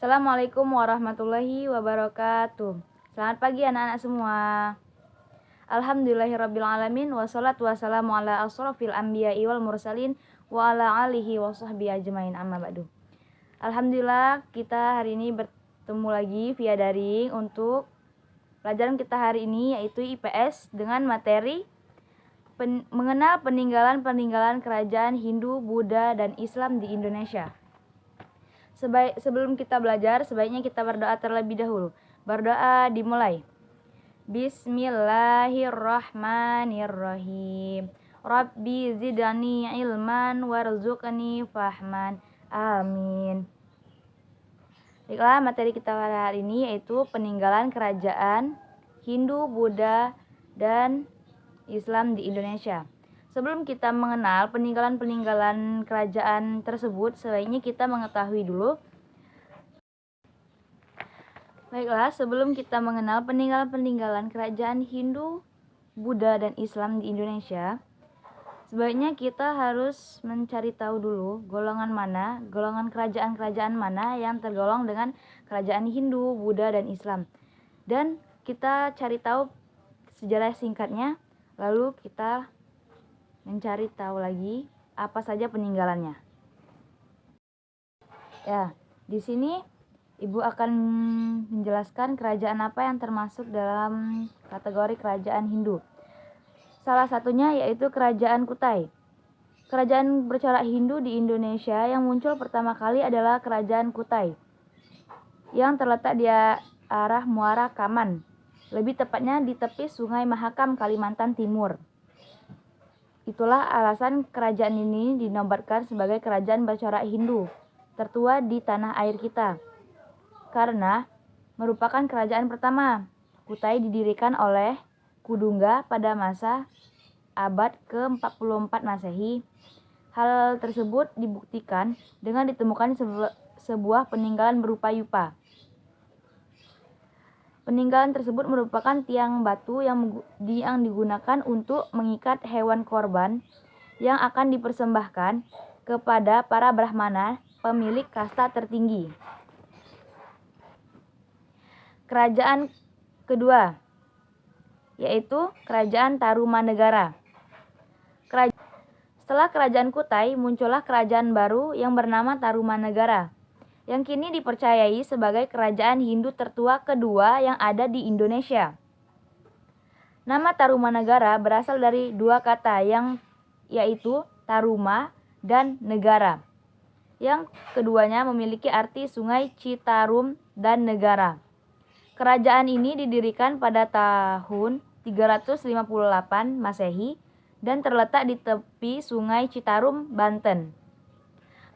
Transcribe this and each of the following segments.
Assalamualaikum warahmatullahi wabarakatuh. Selamat pagi anak-anak semua. Alhamdulillahirrabbilalamin. Wassalatu wassalamu ala asrofil anbiya'i wal mursalin wa ala alihi wa sahbihi ajmain, amma ba'du. Alhamdulillah, kita hari ini bertemu lagi via daring untuk pelajaran kita hari ini, yaitu IPS dengan materi mengenal peninggalan kerajaan Hindu, Buddha, dan Islam di Indonesia. Sebelum kita belajar, sebaiknya kita berdoa terlebih dahulu. Berdoa dimulai. Bismillahirrahmanirrahim. Rabbi zidani ilman warzuqni fahman. Amin. Baiklah, materi kita pada hari ini yaitu peninggalan kerajaan Hindu, Buddha, dan Islam di Indonesia. Sebelum kita mengenal peninggalan kerajaan tersebut, sebaiknya kita mengetahui dulu. Baiklah, sebelum kita mengenal peninggalan kerajaan Hindu, Buddha, dan Islam di Indonesia, sebaiknya kita harus mencari tahu dulu golongan kerajaan mana yang tergolong dengan kerajaan Hindu, Buddha, dan Islam. Dan kita cari tahu sejarah singkatnya, lalu kita mencari tahu lagi apa saja peninggalannya. Ya, di sini Ibu akan menjelaskan kerajaan apa yang termasuk dalam kategori kerajaan Hindu. Salah satunya yaitu Kerajaan Kutai. Kerajaan bercorak Hindu di Indonesia yang muncul pertama kali adalah Kerajaan Kutai, yang terletak di arah Muara Kaman, lebih tepatnya di tepi Sungai Mahakam, Kalimantan Timur. Itulah alasan kerajaan ini dinobatkan sebagai kerajaan bercorak Hindu tertua di tanah air kita, karena merupakan kerajaan pertama. Kutai didirikan oleh Kudungga pada masa abad ke-44 Masehi. Hal tersebut dibuktikan dengan ditemukan sebuah peninggalan berupa yupa. Peninggalan tersebut merupakan tiang batu yang digunakan untuk mengikat hewan korban yang akan dipersembahkan kepada para Brahmana, pemilik kasta tertinggi. Kerajaan kedua yaitu Kerajaan Tarumanegara. Setelah Kerajaan Kutai, muncullah kerajaan baru yang bernama Tarumanegara, yang kini dipercayai sebagai kerajaan Hindu tertua kedua yang ada di Indonesia. Nama Tarumanegara berasal dari dua kata yaitu Taruma dan Negara, yang keduanya memiliki arti sungai Citarum dan negara. Kerajaan ini didirikan pada tahun 358 Masehi dan terletak di tepi Sungai Citarum, Banten.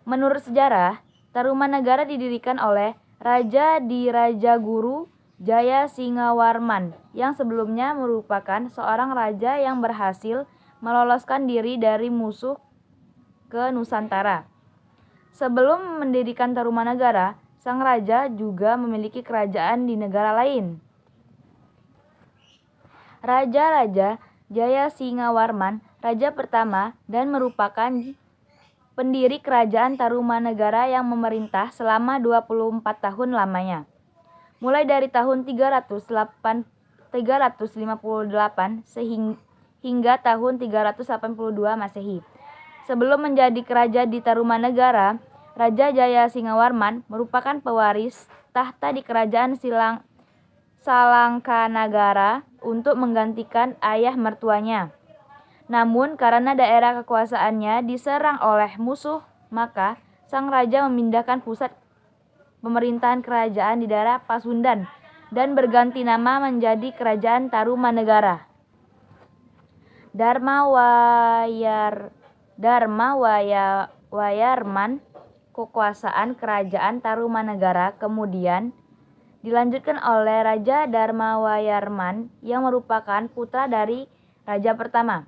Menurut sejarah, Tarumanegara didirikan oleh Raja Dirajaguru Jayasingawarman yang sebelumnya merupakan seorang raja yang berhasil meloloskan diri dari musuh ke Nusantara. Sebelum mendirikan Tarumanegara, sang raja juga memiliki kerajaan di negara lain. Raja Jayasingawarman, raja pertama dan merupakan pendiri kerajaan Tarumanegara yang memerintah selama 24 tahun lamanya, mulai dari tahun 358 hingga tahun 382 Masehi. Sebelum menjadi raja di Tarumanegara, Raja Jayasingawarman merupakan pewaris tahta di kerajaan Salangkanagara untuk menggantikan ayah mertuanya. Namun karena daerah kekuasaannya diserang oleh musuh, maka sang raja memindahkan pusat pemerintahan kerajaan di daerah Pasundan dan berganti nama menjadi Kerajaan Tarumanegara. Wayarman kekuasaan kerajaan Tarumanegara kemudian dilanjutkan oleh Raja Darmawayarman yang merupakan putra dari raja pertama.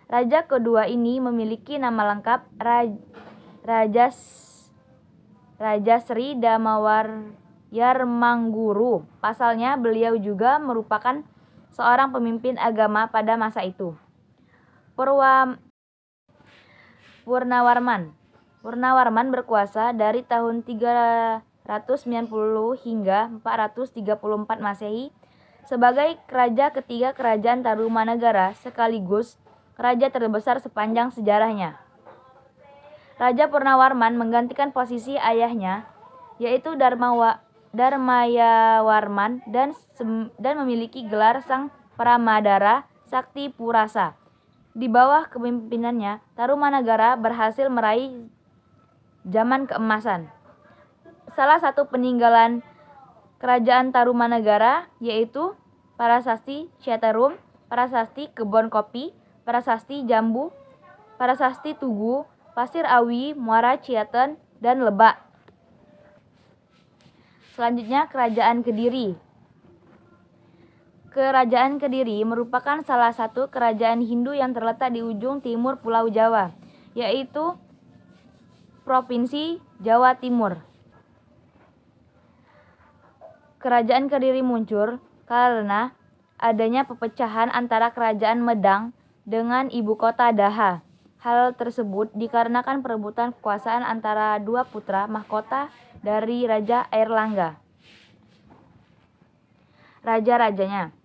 Raja kedua ini memiliki nama lengkap Raja Sri Damawaryarmangguru. Pasalnya beliau juga merupakan seorang pemimpin agama pada masa itu. Purnawarman berkuasa dari tahun 300 490 hingga 434 Masehi sebagai raja ketiga Kerajaan Tarumanagara sekaligus raja terbesar sepanjang sejarahnya. Raja Purnawarman menggantikan posisi ayahnya, yaitu Darmayawarman dan memiliki gelar Sang Pramadara Sakti Purasa. Di bawah kepemimpinannya, Tarumanagara berhasil meraih zaman keemasan. Salah satu peninggalan Kerajaan Tarumanagara yaitu Prasasti Citarum, Prasasti Kebon Kopi, Prasasti Jambu, Prasasti Tugu, Pasir Awi, Muara Ciaten, dan Lebak. Selanjutnya Kerajaan Kediri. Kerajaan Kediri merupakan salah satu kerajaan Hindu yang terletak di ujung timur Pulau Jawa, yaitu Provinsi Jawa Timur. Kerajaan Kediri muncul karena adanya perpecahan antara Kerajaan Medang dengan ibu kota Daha. Hal tersebut dikarenakan perebutan kekuasaan antara dua putra mahkota dari Raja Airlangga. Raja-rajanya.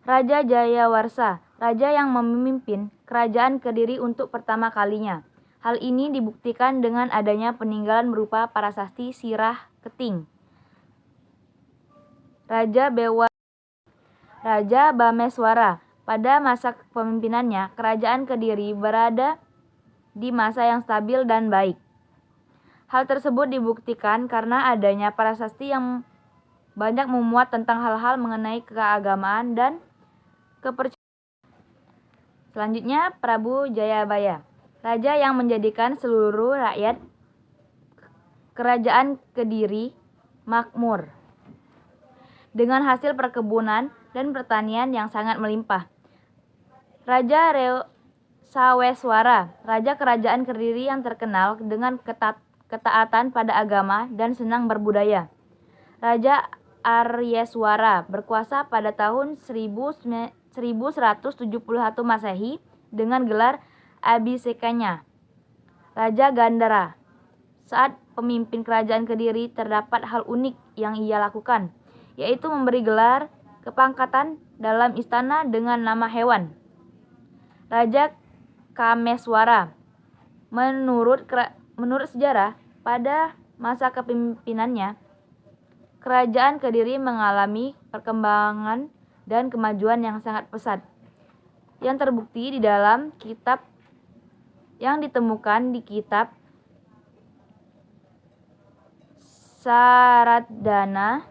Raja Jayawarsa, raja yang memimpin Kerajaan Kediri untuk pertama kalinya. Hal ini dibuktikan dengan adanya peninggalan berupa Prasasti Sirah Keting. Raja Bameswara. Pada masa kepemimpinannya, Kerajaan Kediri berada di masa yang stabil dan baik. Hal tersebut dibuktikan karena adanya prasasti yang banyak memuat tentang hal-hal mengenai keagamaan dan kepercayaan. Selanjutnya, Prabu Jayabaya, raja yang menjadikan seluruh rakyat Kerajaan Kediri makmur dengan hasil perkebunan dan pertanian yang sangat melimpah. Raja Saweswara, raja Kerajaan Kediri yang terkenal dengan ketaatan pada agama dan senang berbudaya. Raja Aryeswara berkuasa pada tahun 1171 Masehi dengan gelar Abhisekanya Raja Gandhara. Saat pemimpin Kerajaan Kediri terdapat hal unik yang ia lakukan, yaitu memberi gelar kepangkatan dalam istana dengan nama hewan. Raja Kameswara. Menurut sejarah, pada masa kepemimpinannya, Kerajaan Kediri mengalami perkembangan dan kemajuan yang sangat pesat, yang terbukti di dalam kitab yang ditemukan di kitab Saradana.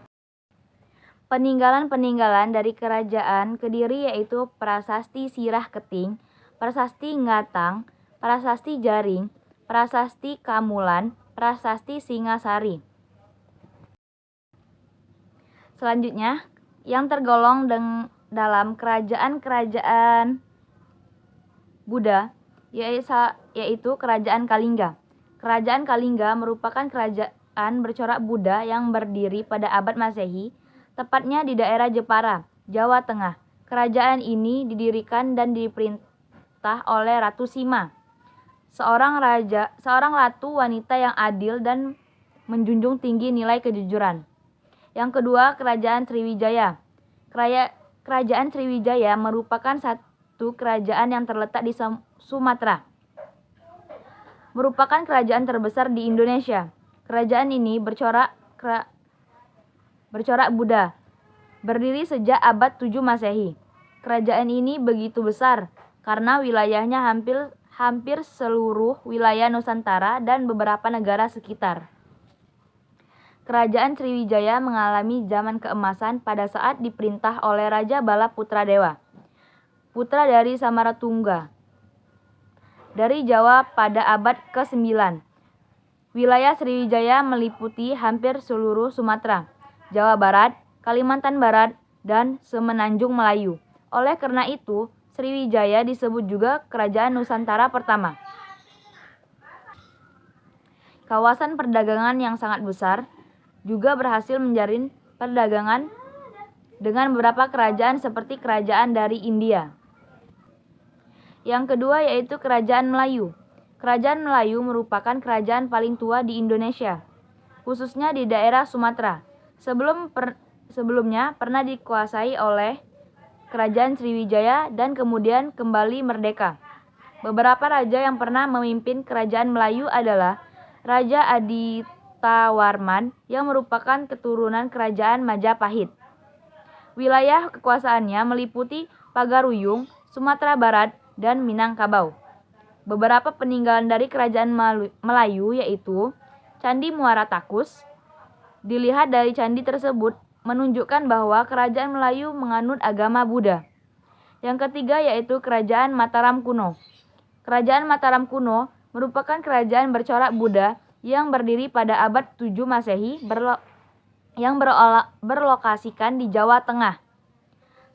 Peninggalan-peninggalan dari Kerajaan Kediri yaitu Prasasti Sirah Keting, Prasasti Ngatang, Prasasti Jaring, Prasasti Kamulan, Prasasti Singasari. Selanjutnya, yang tergolong dalam kerajaan-kerajaan Buddha yaitu Kerajaan Kalingga. Kerajaan Kalingga merupakan kerajaan bercorak Buddha yang berdiri pada abad Masehi, tepatnya di daerah Jepara, Jawa Tengah. Kerajaan ini didirikan dan diperintah oleh Ratu Sima, seorang ratu wanita yang adil dan menjunjung tinggi nilai kejujuran. Yang kedua, Kerajaan Sriwijaya. Kerajaan Sriwijaya merupakan satu kerajaan yang terletak di Sumatera. Merupakan kerajaan terbesar di Indonesia. Kerajaan ini bercorak Buddha, berdiri sejak abad 7 Masehi. Kerajaan ini begitu besar karena wilayahnya hampir seluruh wilayah Nusantara dan beberapa negara sekitar. Kerajaan Sriwijaya mengalami zaman keemasan pada saat diperintah oleh Raja Bala Putradewa, putra dari Samaratungga, dari Jawa pada abad ke-9. Wilayah Sriwijaya meliputi hampir seluruh Sumatera, Jawa Barat, Kalimantan Barat, dan Semenanjung Melayu. Oleh karena itu, Sriwijaya disebut juga Kerajaan Nusantara pertama. Kawasan perdagangan yang sangat besar juga berhasil menjalin perdagangan dengan beberapa kerajaan seperti kerajaan dari India. Yang kedua yaitu Kerajaan Melayu. Kerajaan Melayu merupakan kerajaan paling tua di Indonesia. khususnya di daerah Sumatera. Sebelumnya pernah dikuasai oleh Kerajaan Sriwijaya dan kemudian kembali merdeka. Beberapa raja yang pernah memimpin kerajaan Melayu adalah Raja Aditawarman yang merupakan keturunan Kerajaan Majapahit. Wilayah kekuasaannya meliputi Pagaruyung, Sumatera Barat, dan Minangkabau. Beberapa peninggalan dari Kerajaan Melayu yaitu Candi Muara Takus. Dilihat dari candi tersebut menunjukkan bahwa Kerajaan Melayu menganut agama Buddha. Yang ketiga yaitu Kerajaan Mataram kuno. Kerajaan Mataram kuno merupakan kerajaan bercorak Buddha yang berdiri pada abad 7 Masehi yang berlokasikan di Jawa Tengah.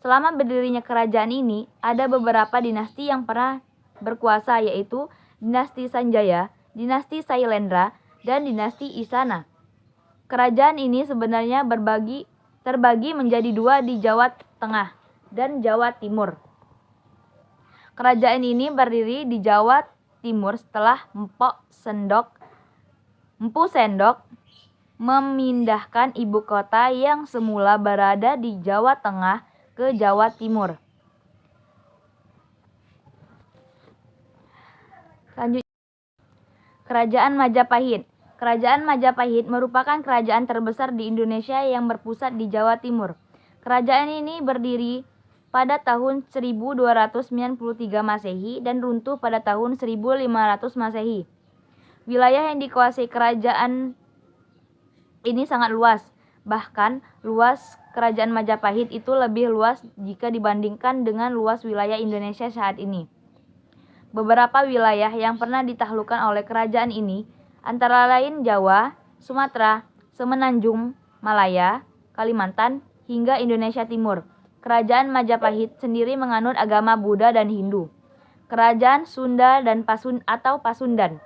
Selama berdirinya kerajaan ini, ada beberapa dinasti yang pernah berkuasa yaitu dinasti Sanjaya, dinasti Sailendra, dan dinasti Isana. Kerajaan ini sebenarnya terbagi menjadi dua di Jawa Tengah dan Jawa Timur. Kerajaan ini berdiri di Jawa Timur setelah Mpu Sendok memindahkan ibu kota yang semula berada di Jawa Tengah ke Jawa Timur. Selanjutnya, Kerajaan Majapahit. Kerajaan Majapahit merupakan kerajaan terbesar di Indonesia yang berpusat di Jawa Timur. Kerajaan ini berdiri pada tahun 1293 Masehi dan runtuh pada tahun 1500 Masehi. Wilayah yang dikuasai kerajaan ini sangat luas. Bahkan luas kerajaan Majapahit itu lebih luas jika dibandingkan dengan luas wilayah Indonesia saat ini. Beberapa wilayah yang pernah ditaklukkan oleh kerajaan ini antara lain Jawa, Sumatera, Semenanjung, Malaya, Kalimantan, hingga Indonesia Timur. Kerajaan Majapahit sendiri menganut agama Buddha dan Hindu. Kerajaan Sunda dan Pasundan.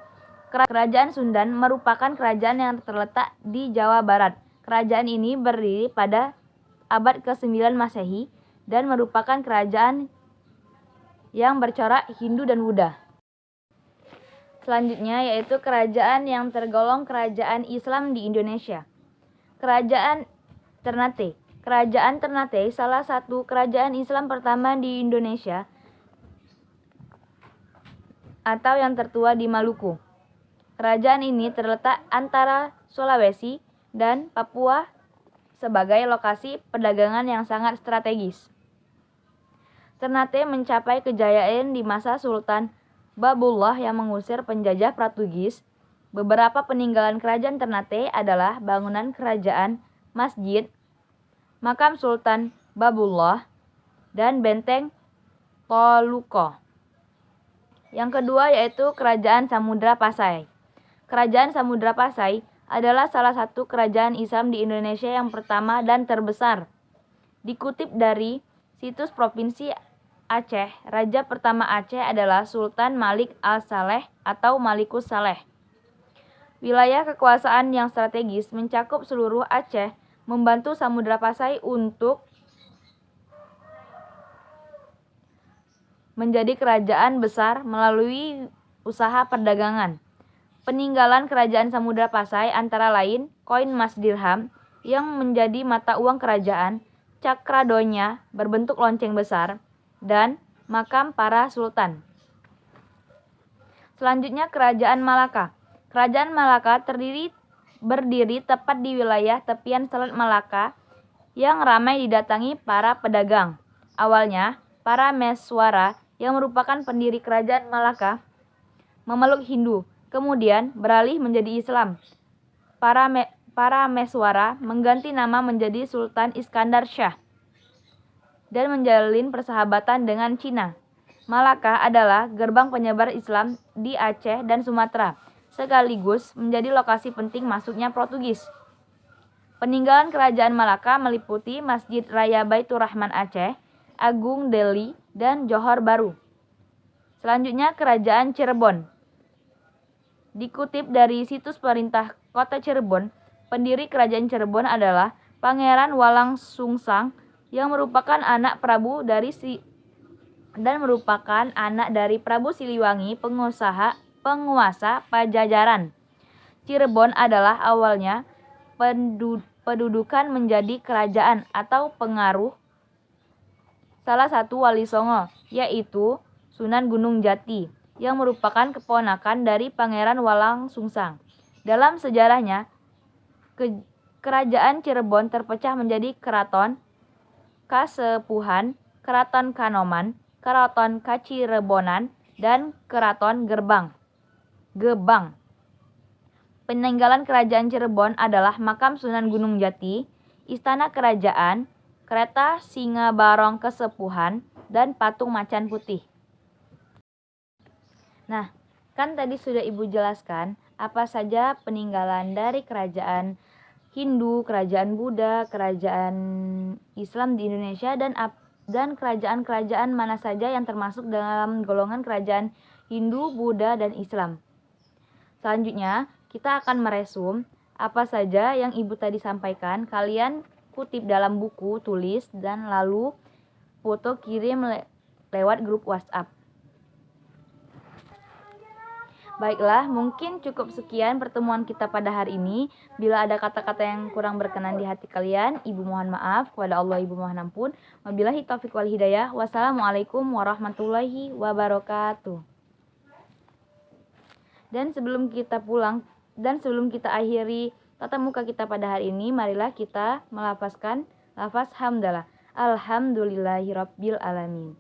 Kerajaan Sundan merupakan kerajaan yang terletak di Jawa Barat. Kerajaan ini berdiri pada abad ke-9 Masehi dan merupakan kerajaan yang bercorak Hindu dan Buddha. Selanjutnya yaitu kerajaan yang tergolong kerajaan Islam di Indonesia. Kerajaan Ternate. Kerajaan Ternate salah satu kerajaan Islam pertama di Indonesia atau yang tertua di Maluku. Kerajaan ini terletak antara Sulawesi dan Papua sebagai lokasi perdagangan yang sangat strategis. Ternate mencapai kejayaan di masa Sultan Babullah yang mengusir penjajah Portugis. Beberapa peninggalan kerajaan Ternate adalah bangunan kerajaan, masjid, makam Sultan Babullah, dan benteng Toluco. Yang kedua yaitu Kerajaan Samudra Pasai. Kerajaan Samudra Pasai adalah salah satu kerajaan Islam di Indonesia yang pertama dan terbesar. Dikutip dari situs Provinsi Aceh, Raja pertama Aceh adalah Sultan Malik Al-Saleh atau Malikus Saleh. Wilayah kekuasaan yang strategis mencakup seluruh Aceh, membantu Samudra Pasai untuk menjadi kerajaan besar melalui usaha perdagangan. Peninggalan kerajaan Samudra Pasai antara lain koin emas dirham yang menjadi mata uang kerajaan, cakradonya berbentuk lonceng besar, dan makam para sultan. Selanjutnya Kerajaan Malaka. Kerajaan Malaka berdiri tepat di wilayah tepian Selat Malaka yang ramai didatangi para pedagang. Awalnya, para Meswara yang merupakan pendiri Kerajaan Malaka memeluk Hindu, kemudian beralih menjadi Islam. Para Meswara mengganti nama menjadi Sultan Iskandar Shah dan menjalin persahabatan dengan Cina. Malaka adalah gerbang penyebar Islam di Aceh dan Sumatera, sekaligus menjadi lokasi penting masuknya Portugis. Peninggalan Kerajaan Malaka meliputi Masjid Raya Baitur Rahman Aceh, Agung Deli, dan Johor Baru. Selanjutnya Kerajaan Cirebon. Dikutip dari situs pemerintah Kota Cirebon, pendiri Kerajaan Cirebon adalah Pangeran Walang Sungsang yang merupakan anak dari Prabu Siliwangi, penguasa Pajajaran. Cirebon adalah awalnya pendudukan menjadi kerajaan atau pengaruh salah satu wali Songo, yaitu Sunan Gunung Jati, yang merupakan keponakan dari Pangeran Walang Sungsang. Dalam sejarahnya, kerajaan Cirebon terpecah menjadi Keraton Kasepuhan, Keraton Kanoman, Keraton Kacirebonan, dan Keraton Gebang. Peninggalan kerajaan Cirebon adalah makam Sunan Gunung Jati, istana kerajaan, kereta Singa Barong Kesepuhan, dan patung macan putih. Nah, kan tadi sudah Ibu jelaskan apa saja peninggalan dari kerajaan Hindu, kerajaan Buddha, kerajaan Islam di Indonesia, dan kerajaan-kerajaan mana saja yang termasuk dalam golongan kerajaan Hindu, Buddha, dan Islam. Selanjutnya, kita akan meresum apa saja yang Ibu tadi sampaikan. Kalian kutip dalam buku, tulis, dan lalu foto kirim lewat grup WhatsApp. Baiklah, mungkin cukup sekian pertemuan kita pada hari ini. Bila ada kata-kata yang kurang berkenan di hati kalian, Ibu mohon maaf. Kepada Allah Ibu mohon ampun. Wabillahi taufiq wal hidayah. Wassalamualaikum warahmatullahi wabarakatuh. Dan sebelum kita akhiri tatap muka kita pada hari ini, marilah kita melafazkan lafaz hamdalah. Alhamdulillahirabbil alamin.